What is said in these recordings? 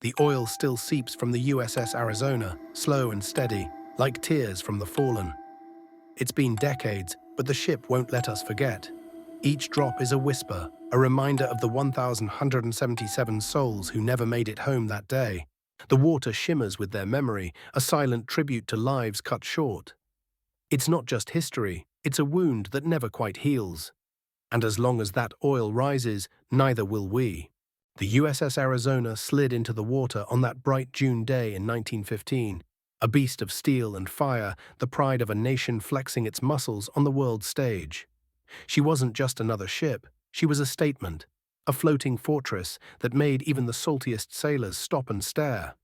The oil still seeps from the USS Arizona, slow and steady, like tears from the fallen. It's been decades, but the ship won't let us forget. Each drop is a whisper, a reminder of the 1,177 souls who never made it home that day. The water shimmers with their memory, a silent tribute to lives cut short. It's not just history, it's a wound that never quite heals. And as long as that oil rises, neither will we. The USS Arizona slid into the water on that bright June day in 1915, a beast of steel and fire, the pride of a nation flexing its muscles on the world stage. She wasn't just another ship, she was a statement, a floating fortress that made even the saltiest sailors stop and stare.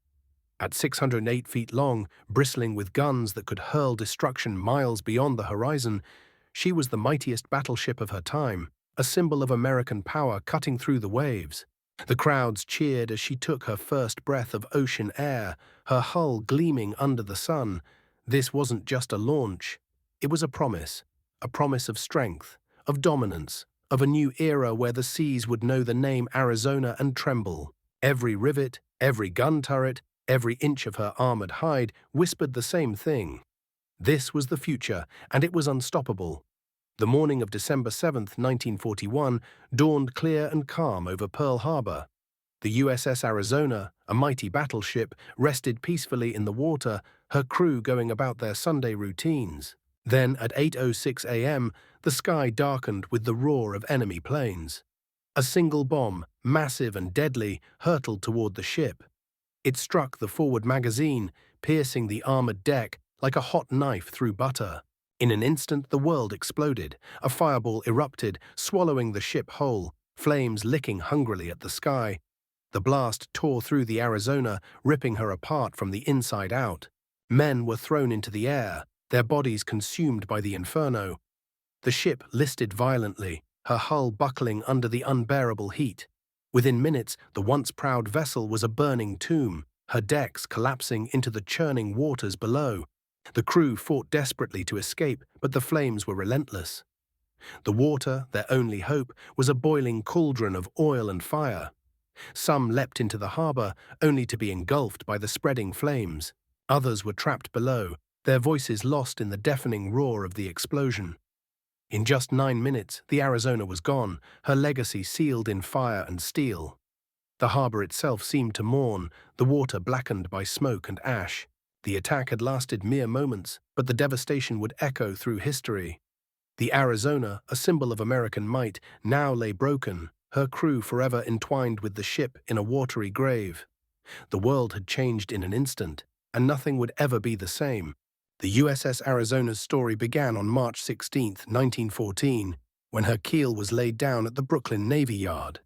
At 608 feet long, bristling with guns that could hurl destruction miles beyond the horizon, she was the mightiest battleship of her time, a symbol of American power cutting through the waves. The crowds cheered as she took her first breath of ocean air, her hull gleaming under the sun. This wasn't just a launch. It was a promise of strength, of dominance, of a new era where the seas would know the name Arizona and tremble. Every rivet, every gun turret, every inch of her armored hide whispered the same thing. This was the future, and it was unstoppable. The morning of December 7, 1941, dawned clear and calm over Pearl Harbor. The USS Arizona, a mighty battleship, rested peacefully in the water, her crew going about their Sunday routines. Then, at 8:06 a.m., the sky darkened with the roar of enemy planes. A single bomb, massive and deadly, hurtled toward the ship. It struck the forward magazine, piercing the armored deck like a hot knife through butter. In an instant, the world exploded. A fireball erupted, swallowing the ship whole, flames licking hungrily at the sky. The blast tore through the Arizona, ripping her apart from the inside out. Men were thrown into the air, their bodies consumed by the inferno. The ship listed violently, her hull buckling under the unbearable heat. Within minutes, the once proud vessel was a burning tomb, her decks collapsing into the churning waters below. The crew fought desperately to escape, but the flames were relentless. The water, their only hope, was a boiling cauldron of oil and fire. Some leapt into the harbor, only to be engulfed by the spreading flames. Others were trapped below, their voices lost in the deafening roar of the explosion. In just 9 minutes, the Arizona was gone, her legacy sealed in fire and steel. The harbor itself seemed to mourn, the water blackened by smoke and ash. The attack had lasted mere moments, but the devastation would echo through history. The Arizona, a symbol of American might, now lay broken, her crew forever entwined with the ship in a watery grave. The world had changed in an instant, and nothing would ever be the same. The USS Arizona's story began on March 16, 1914, when her keel was laid down at the Brooklyn Navy Yard.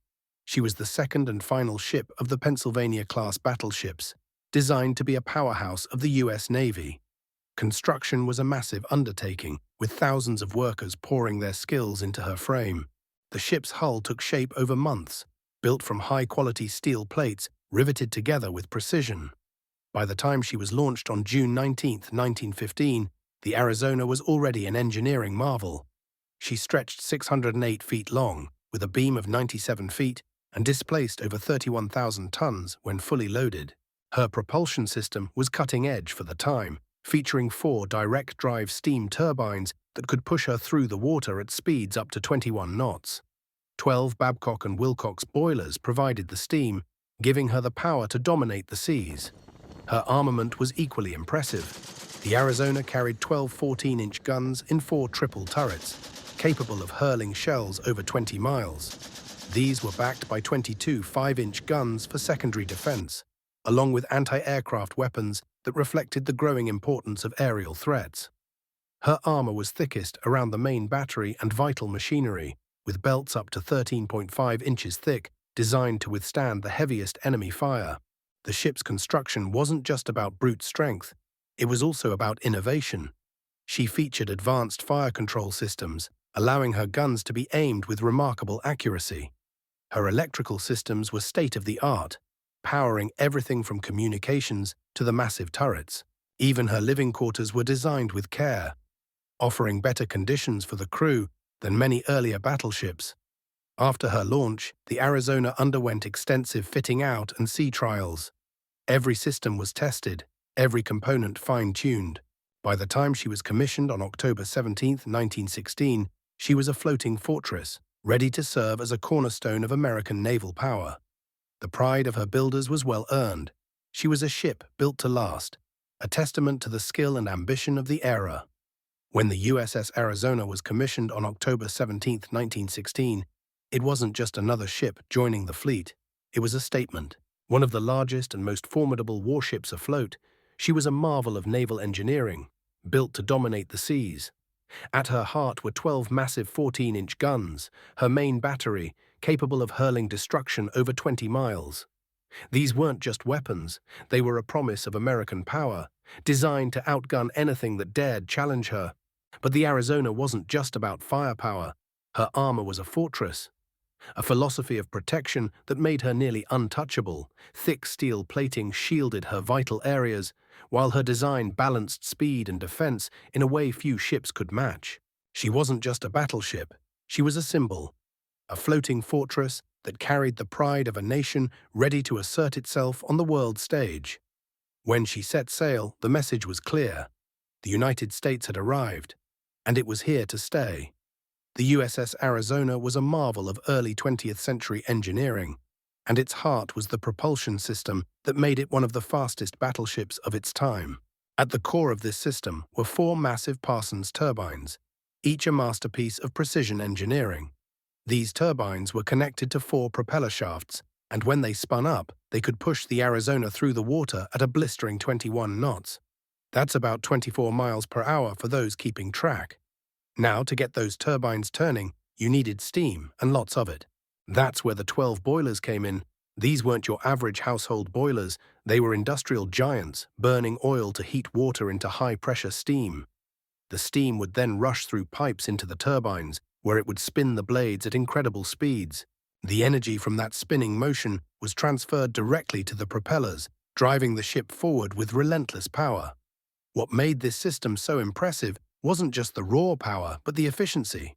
She was the second and final ship of the Pennsylvania-class battleships, designed to be a powerhouse of the U.S. Navy. Construction was a massive undertaking, with thousands of workers pouring their skills into her frame. The ship's hull took shape over months, built from high-quality steel plates riveted together with precision. By the time she was launched on June 19, 1915, the Arizona was already an engineering marvel. She stretched 608 feet long, with a beam of 97 feet, and displaced over 31,000 tons when fully loaded. Her propulsion system was cutting-edge for the time, featuring 4 direct-drive steam turbines that could push her through the water at speeds up to 21 knots. 12 Babcock and Wilcox boilers provided the steam, giving her the power to dominate the seas. Her armament was equally impressive. The Arizona carried 12 14-inch guns in 4 triple turrets, capable of hurling shells over 20 miles. These were backed by 22 5-inch guns for secondary defense, along with anti-aircraft weapons that reflected the growing importance of aerial threats. Her armor was thickest around the main battery and vital machinery, with belts up to 13.5 inches thick, designed to withstand the heaviest enemy fire. The ship's construction wasn't just about brute strength, it was also about innovation. She featured advanced fire control systems, allowing her guns to be aimed with remarkable accuracy. Her electrical systems were state-of-the-art, powering everything from communications to the massive turrets. Even her living quarters were designed with care, offering better conditions for the crew than many earlier battleships. After her launch, the Arizona underwent extensive fitting out and sea trials. Every system was tested, every component fine-tuned. By the time she was commissioned on October 17, 1916, she was a floating fortress, ready to serve as a cornerstone of American naval power. The pride of her builders was well earned. She was a ship built to last, a testament to the skill and ambition of the era. When the USS Arizona was commissioned on October 17, 1916, it wasn't just another ship joining the fleet. It was a statement. One of the largest and most formidable warships afloat, she was a marvel of naval engineering, built to dominate the seas. At her heart were 12 massive 14-inch guns, her main battery, capable of hurling destruction over 20 miles. These weren't just weapons, they were a promise of American power, designed to outgun anything that dared challenge her. But the Arizona wasn't just about firepower. Her armor was a fortress, a philosophy of protection that made her nearly untouchable. Thick steel plating shielded her vital areas, while her design balanced speed and defense in a way few ships could match. She wasn't just a battleship, she was a symbol, a floating fortress that carried the pride of a nation ready to assert itself on the world stage. When she set sail, the message was clear. The United States had arrived, and it was here to stay. The USS Arizona was a marvel of early 20th century engineering, and its heart was the propulsion system that made it one of the fastest battleships of its time. At the core of this system were 4 massive Parsons turbines, each a masterpiece of precision engineering. These turbines were connected to 4 propeller shafts, and when they spun up, they could push the Arizona through the water at a blistering 21 knots. That's about 24 miles per hour for those keeping track. Now, to get those turbines turning, you needed steam, and lots of it. That's where the 12 boilers came in. These weren't your average household boilers, they were industrial giants, burning oil to heat water into high-pressure steam. The steam would then rush through pipes into the turbines, where it would spin the blades at incredible speeds. The energy from that spinning motion was transferred directly to the propellers, driving the ship forward with relentless power. What made this system so impressive wasn't just the raw power, but the efficiency.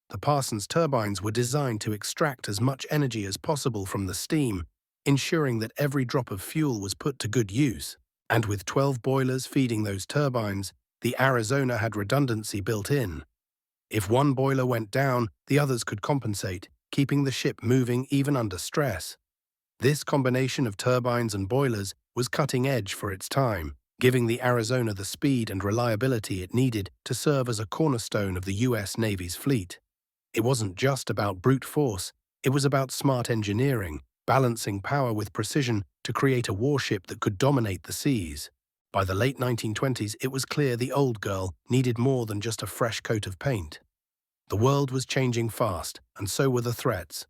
The Parsons turbines were designed to extract as much energy as possible from the steam, ensuring that every drop of fuel was put to good use. And with 12 boilers feeding those turbines, the Arizona had redundancy built in. If one boiler went down, the others could compensate, keeping the ship moving even under stress. This combination of turbines and boilers was cutting edge for its time, giving the Arizona the speed and reliability it needed to serve as a cornerstone of the U.S. Navy's fleet. It wasn't just about brute force, it was about smart engineering, balancing power with precision to create a warship that could dominate the seas. By the late 1920s, it was clear the old girl needed more than just a fresh coat of paint. The world was changing fast, and so were the threats.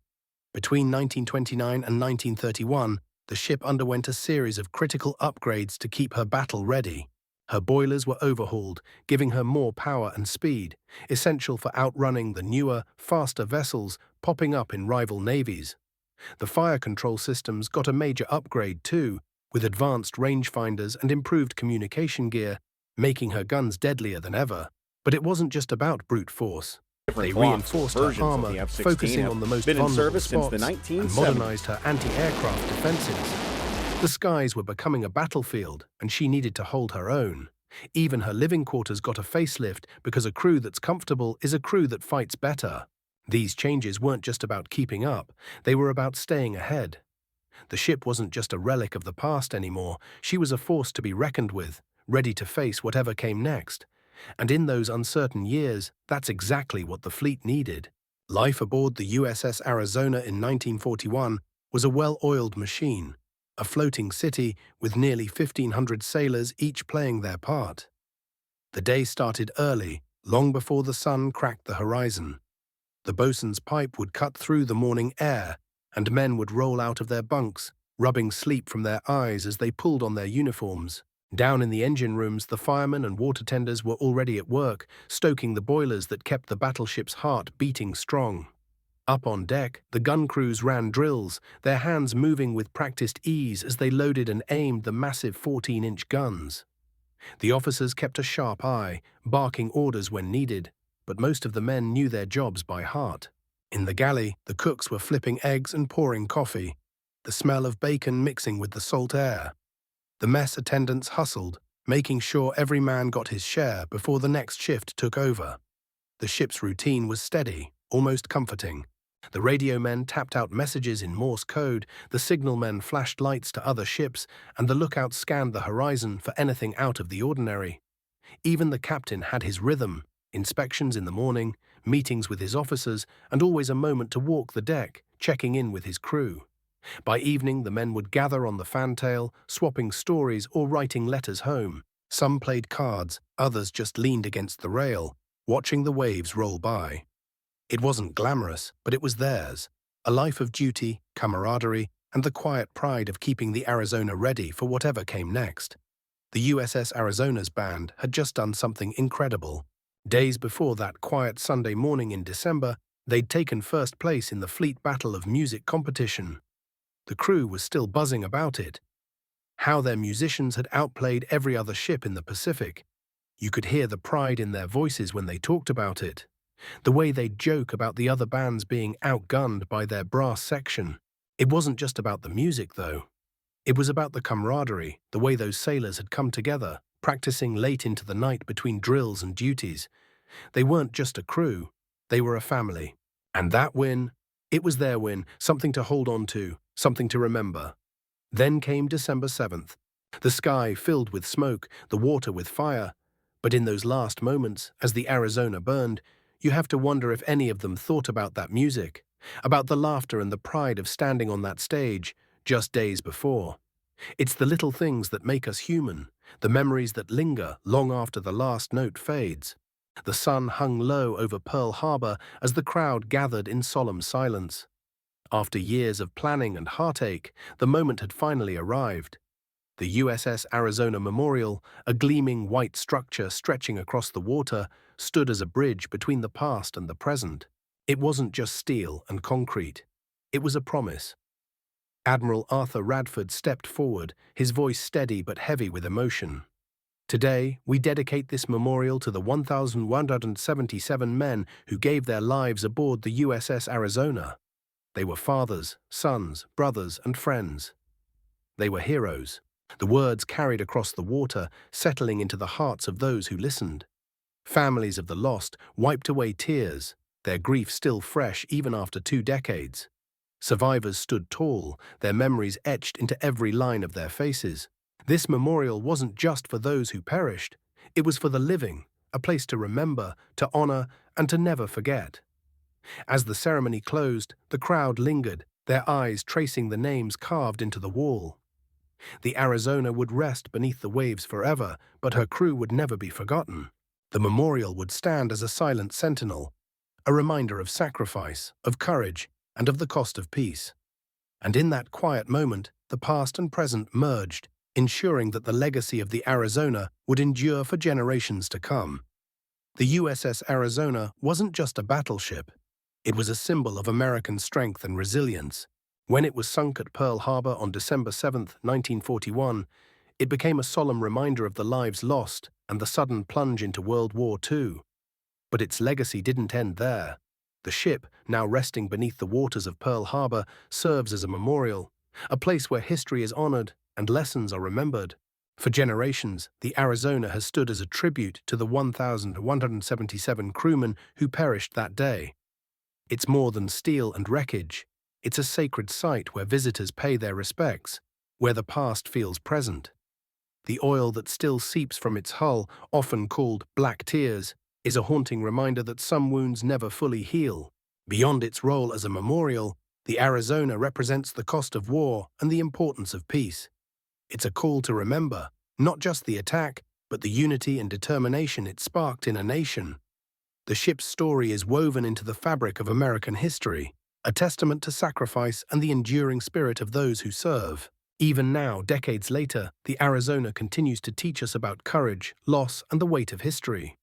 Between 1929 and 1931, the ship underwent a series of critical upgrades to keep her battle ready. Her boilers were overhauled, giving her more power and speed, essential for outrunning the newer, faster vessels popping up in rival navies. The fire control systems got a major upgrade too, with advanced rangefinders and improved communication gear, making her guns deadlier than ever. But it wasn't just about brute force. They reinforced her armor, focusing on the most vulnerable spots, and modernized her anti-aircraft defenses. The skies were becoming a battlefield, and she needed to hold her own. Even her living quarters got a facelift because a crew that's comfortable is a crew that fights better. These changes weren't just about keeping up, they were about staying ahead. The ship wasn't just a relic of the past anymore, she was a force to be reckoned with, ready to face whatever came next. And in those uncertain years, that's exactly what the fleet needed. Life aboard the USS Arizona in 1941 was a well-oiled machine, a floating city with nearly 1,500 sailors each playing their part. The day started early, long before the sun cracked the horizon. The bosun's pipe would cut through the morning air, and men would roll out of their bunks, rubbing sleep from their eyes as they pulled on their uniforms. Down in the engine rooms, the firemen and water tenders were already at work, stoking the boilers that kept the battleship's heart beating strong. Up on deck, the gun crews ran drills, their hands moving with practiced ease as they loaded and aimed the massive 14-inch guns. The officers kept a sharp eye, barking orders when needed, but most of the men knew their jobs by heart. In the galley, the cooks were flipping eggs and pouring coffee, the smell of bacon mixing with the salt air. The mess attendants hustled, making sure every man got his share before the next shift took over. The ship's routine was steady, almost comforting. The radio men tapped out messages in Morse code, the signal men flashed lights to other ships, and the lookouts scanned the horizon for anything out of the ordinary. Even the captain had his rhythm: inspections in the morning, meetings with his officers, and always a moment to walk the deck, checking in with his crew. By evening, the men would gather on the fantail, swapping stories or writing letters home. Some played cards, others just leaned against the rail, watching the waves roll by. It wasn't glamorous, but it was theirs. A life of duty, camaraderie, and the quiet pride of keeping the Arizona ready for whatever came next. The USS Arizona's band had just done something incredible. Days before that quiet Sunday morning in December, they'd taken first place in the Fleet Battle of Music competition. The crew was still buzzing about it. How their musicians had outplayed every other ship in the Pacific. You could hear the pride in their voices when they talked about it. The way they'd joke about the other bands being outgunned by their brass section. It wasn't just about the music, though. It was about the camaraderie, the way those sailors had come together, practicing late into the night between drills and duties. They weren't just a crew, they were a family. And that win, it was their win, something to hold on to, something to remember. Then came December 7th. The sky filled with smoke, the water with fire. But in those last moments, as the Arizona burned, you have to wonder if any of them thought about that music, about the laughter and the pride of standing on that stage just days before. It's the little things that make us human, the memories that linger long after the last note fades. The sun hung low over Pearl Harbor as the crowd gathered in solemn silence. After years of planning and heartache, the moment had finally arrived. The USS Arizona Memorial, a gleaming white structure stretching across the water, stood as a bridge between the past and the present. It wasn't just steel and concrete. It was a promise. Admiral Arthur Radford stepped forward, his voice steady but heavy with emotion. Today, we dedicate this memorial to the 1,177 men who gave their lives aboard the USS Arizona. They were fathers, sons, brothers, and friends. They were heroes. The words carried across the water, settling into the hearts of those who listened. Families of the lost wiped away tears, their grief still fresh even after 2 decades. Survivors stood tall, their memories etched into every line of their faces. This memorial wasn't just for those who perished. It was for the living, a place to remember, to honor, and to never forget. As the ceremony closed, the crowd lingered, their eyes tracing the names carved into the wall. The Arizona would rest beneath the waves forever, but her crew would never be forgotten. The memorial would stand as a silent sentinel, a reminder of sacrifice, of courage, and of the cost of peace. And in that quiet moment, the past and present merged, ensuring that the legacy of the Arizona would endure for generations to come. The USS Arizona wasn't just a battleship. It was a symbol of American strength and resilience. When it was sunk at Pearl Harbor on December 7, 1941, it became a solemn reminder of the lives lost and the sudden plunge into World War II. But its legacy didn't end there. The ship, now resting beneath the waters of Pearl Harbor, serves as a memorial, a place where history is honored and lessons are remembered. For generations, the Arizona has stood as a tribute to the 1,177 crewmen who perished that day. It's more than steel and wreckage. It's a sacred site where visitors pay their respects, where the past feels present. The oil that still seeps from its hull, often called black tears, is a haunting reminder that some wounds never fully heal. Beyond its role as a memorial, the Arizona represents the cost of war and the importance of peace. It's a call to remember, not just the attack, but the unity and determination it sparked in a nation. The ship's story is woven into the fabric of American history, a testament to sacrifice and the enduring spirit of those who serve. Even now, decades later, the Arizona continues to teach us about courage, loss, and the weight of history.